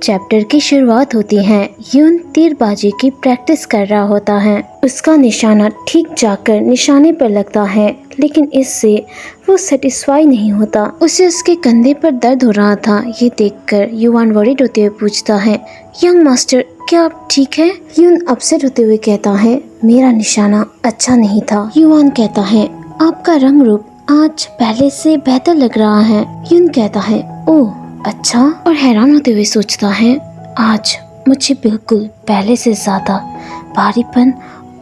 Chapter की शुरुआत होती है। यून तीरबाजी की प्रैक्टिस कर रहा होता है। उसका निशाना ठीक जाकर निशाने पर लगता है, लेकिन इससे वो सेटिस्फाई नहीं होता। उसे उसके कंधे पर दर्द हो रहा था। ये देखकर युवान वरीड होते हुए पूछता है, यंग मास्टर क्या आप ठीक है? यून अपसेट होते हुए कहता है, मेरा निशाना अच्छा नहीं था। युवान कहता है, आपका रंग रूप आज पहले से बेहतर लग रहा है। यून कहता है, ओह अच्छा, और हैरान होते हुए सोचता है, आज मुझे बिल्कुल पहले से ज्यादा भारीपन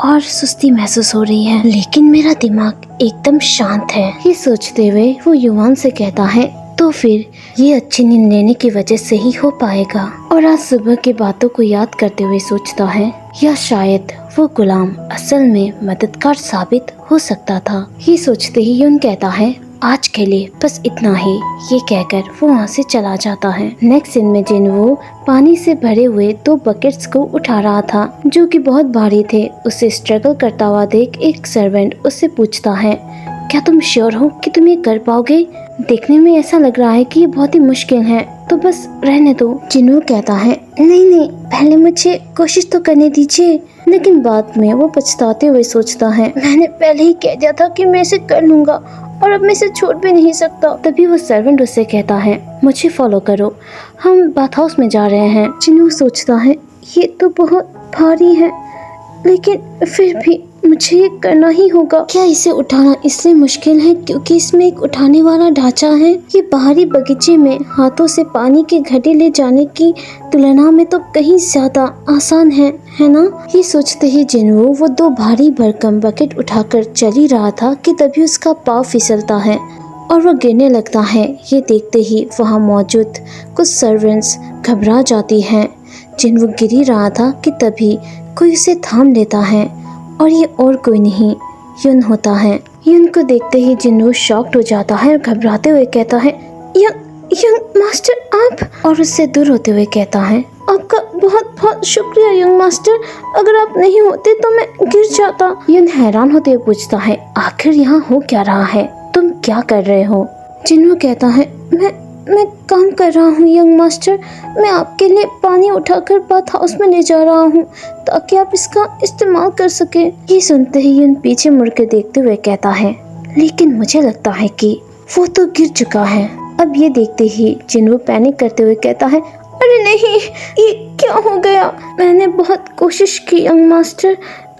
और सुस्ती महसूस हो रही है, लेकिन मेरा दिमाग एकदम शांत है। ये सोचते हुए वो युवान से कहता है, तो फिर ये अच्छी नींद लेने की वजह से ही हो पाएगा। और आज सुबह की बातों को याद करते हुए सोचता है, या शायद वो गुलाम असल में मददगार साबित हो सकता था। ये सोचते ही यून कहता है, आज के लिए बस इतना ही। ये कहकर वो वहाँ से चला जाता है। नेक्स्ट सीन में जिनवो पानी से भरे हुए 2 बकेट्स को उठा रहा था, जो कि बहुत भारी थे। उसे स्ट्रगल करता हुआ देख एक सर्वेंट उससे पूछता है, क्या तुम श्योर हो कि तुम ये कर पाओगे? देखने में ऐसा लग रहा है कि ये बहुत ही मुश्किल है, तो बस रहने दो। जिनवो कहता है, नहीं, पहले मुझे कोशिश तो करने दीजिए। लेकिन बाद में वो पछताते हुए सोचता है, मैंने पहले ही कह दिया था कि मैं इसे कर लूंगा और अब मैं इसे छोड़ भी नहीं सकता। तभी वो सर्वेंट उससे कहता है, मुझे फॉलो करो, हम बाथ हाउस में जा रहे हैं। जिन्हों सोचता है, ये तो बहुत भारी है, लेकिन फिर भी मुझे ये करना ही होगा। क्या इसे उठाना इसलिए मुश्किल है क्योंकि इसमें एक उठाने वाला ढांचा है? ये बाहरी बगीचे में हाथों से पानी के घड़े ले जाने की तुलना में तो कहीं ज्यादा आसान है ना? ये सोचते ही जिन्वो वो 2 भारी भरकम बकेट उठाकर चल ही रहा था कि तभी उसका पाँव फिसलता है और वो गिरने लगता है। ये देखते ही वहाँ मौजूद कुछ सर्वेंट्स घबरा जाती हैं। जिन्वो गिर ही रहा था कि तभी कोई उसे थाम लेता है, और ये और कोई नहीं, यून होता है। यून को देखते ही जिन्वो शॉक्ड हो जाता है और घबराते हुए कहता है, यंग मास्टर आप? और उससे दूर होते हुए कहता है, आपका बहुत बहुत शुक्रिया यंग मास्टर, अगर आप नहीं होते तो मैं गिर जाता। यून हैरान होते हुए पूछता है, आखिर यहाँ हो क्या रहा है? तुम क्या कर रहे हो? जिन्वो कहता है, मैं काम कर रहा हूँ यंग मास्टर, मैं आपके लिए पानी उठाकर बाथ हाउस में ले जा रहा हूँ ताकि आप इसका इस्तेमाल कर सके। ये सुनते ही यून पीछे मुड़कर देखते हुए कहता है, लेकिन मुझे लगता है कि वो तो गिर चुका है। अब ये देखते ही जिन्वो पैनिक करते हुए कहता है, अरे नहीं, ये क्या हो गया? मैंने बहुत कोशिश की यंग मास्टर,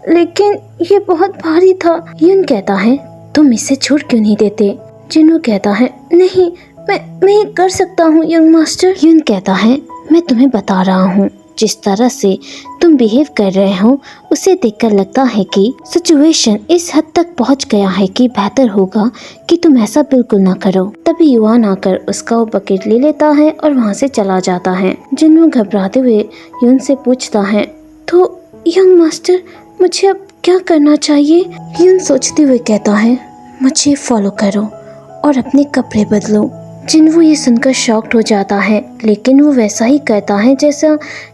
लेकिन ये बहुत भारी था। यून कहता है, तुम इसे छोड़ क्यों नहीं देते? जिन्वो कहता है, नहीं, मैं ये कर सकता हूँ यंग मास्टर। यून कहता है, मैं तुम्हें बता रहा हूँ, जिस तरह से तुम बिहेव कर रहे हो उसे देखकर लगता है कि सिचुएशन इस हद तक पहुँच गया है कि बेहतर होगा कि तुम ऐसा बिल्कुल ना करो। तभी युवान आकर उसका वो बकेट ले लेता है और वहाँ से चला जाता है। जिन्हों घबराते हुए यून से पूछता है, तो यंग मास्टर मुझे अब क्या करना चाहिए? यून सोचते हुए कहता है, मुझे फॉलो करो और अपने कपड़े बदलो। जिन्वो ये सुनकर शॉक्ड हो जाता है, लेकिन वो वैसा ही करता है जैसा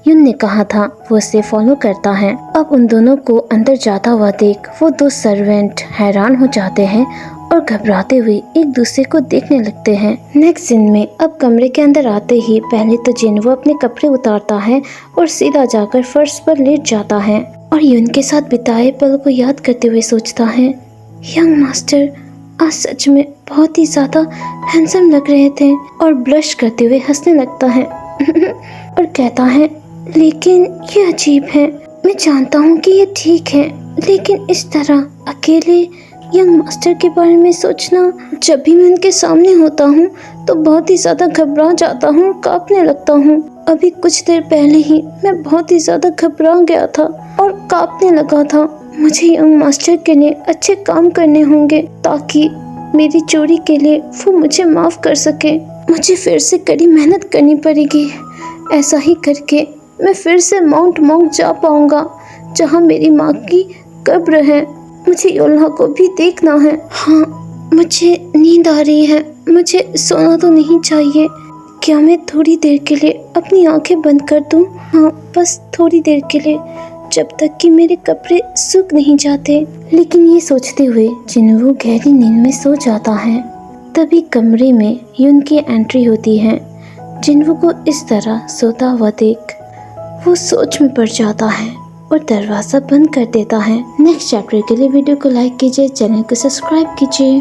यून ने कहा था। वो उसे फॉलो करता है। अब उन दोनों को अंदर जाता हुआ देख वो 2 सर्वेंट हैरान हो जाते हैं और घबराते हुए एक दूसरे को देखने लगते हैं। नेक्स्ट सीन में अब कमरे के अंदर आते ही पहले तो जिन्वो अपने कपड़े उतारता है और सीधा जाकर फर्श पर लेट जाता है और यून के साथ बिताए पल को याद करते हुए सोचता है, यंग मास्टर आज सच में बहुत ही ज्यादा हैंडसम लग रहे थे, और ब्लश करते हुए हंसने लगता है और कहता है, लेकिन ये अजीब है, मैं जानता हूँ कि ये ठीक है, लेकिन इस तरह अकेले यंग मास्टर के बारे में सोचना, जब भी मैं उनके सामने होता हूँ तो बहुत ही ज्यादा घबरा जाता हूँ और कांपने लगता हूँ। अभी कुछ देर पहले ही मैं बहुत ही ज्यादा घबरा गया था और कांपने लगा था। मुझे यंग मास्टर के लिए अच्छे काम करने होंगे ताकि मेरी चोरी के लिए वो मुझे माफ कर सके। मुझे फिर से कड़ी मेहनत करनी पड़ेगी। ऐसा ही करके मैं फिर से माउंट मॉन्क जा पाऊंगा जहाँ मेरी माँ की कब्र है। मुझे योल्हा को भी देखना है। हाँ, मुझे नींद आ रही है, मुझे सोना तो नहीं चाहिए। क्या मैं थोड़ी देर के लिए अपनी आंखें बंद कर दूं? हाँ, बस थोड़ी देर के लिए, जब तक कि मेरे कपड़े सूख नहीं जाते। लेकिन ये सोचते हुए जिन्वो गहरी नींद में सो जाता है। तभी कमरे में यून की एंट्री होती है। जिन्वो को इस तरह सोता हुआ देख वो सोच में पड़ जाता है और दरवाज़ा बंद कर देता है। नेक्स्ट चैप्टर के लिए वीडियो को लाइक कीजिए, चैनल को सब्सक्राइब कीजिए।